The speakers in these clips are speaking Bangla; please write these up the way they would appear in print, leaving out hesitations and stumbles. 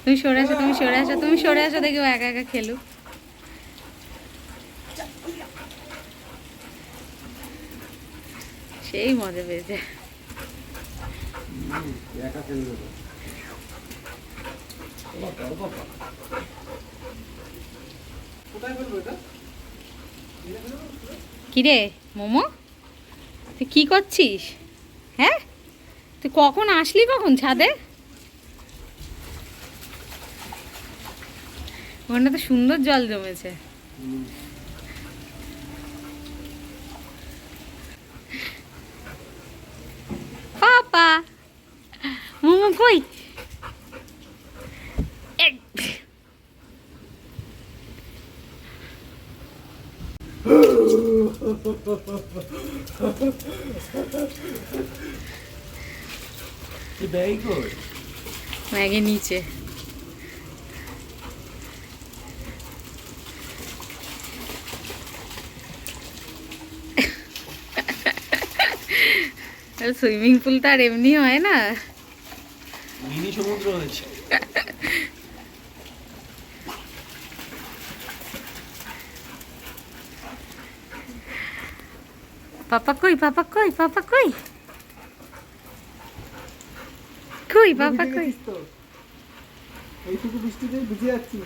তুমি সরে আসো, তুমি সরে আসো, তুমি সরে আসো, দেখি ও একা একা খেলুক। সেই মজা পেয়েছে। কিরে মোমো, তুই কি করছিস? হ্যাঁ, তুই কখন আসলি, কখন ছাদে? ওখানে তো সুন্দর জল জমেছে। পাপা মোমো কই? ম্যাগি নিচে। সুইমিং পুল তো আর এমনি হয় না, মিনি সমুদ্র হয়েছে। পাপা কই, পাপা কই, পাপা কই, কই পাপা কই? এইটুকু বৃষ্টিতে ভিজে যাচ্ছি।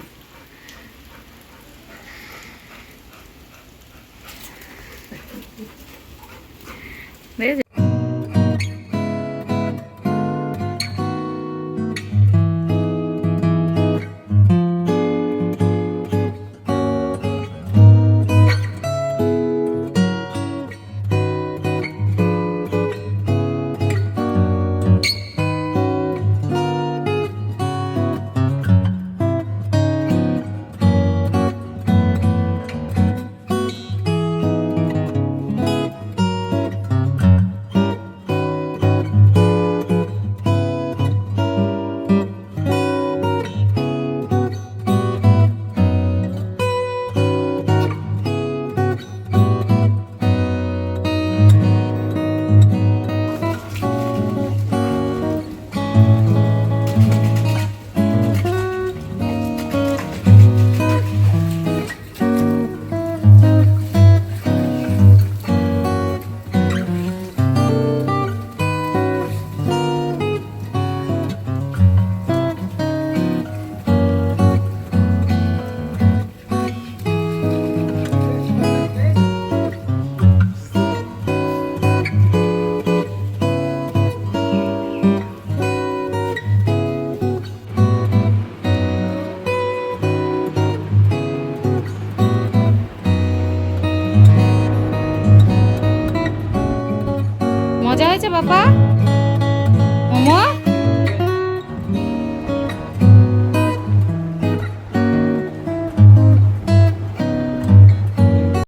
মজা হয়েছে বাবা? মোমো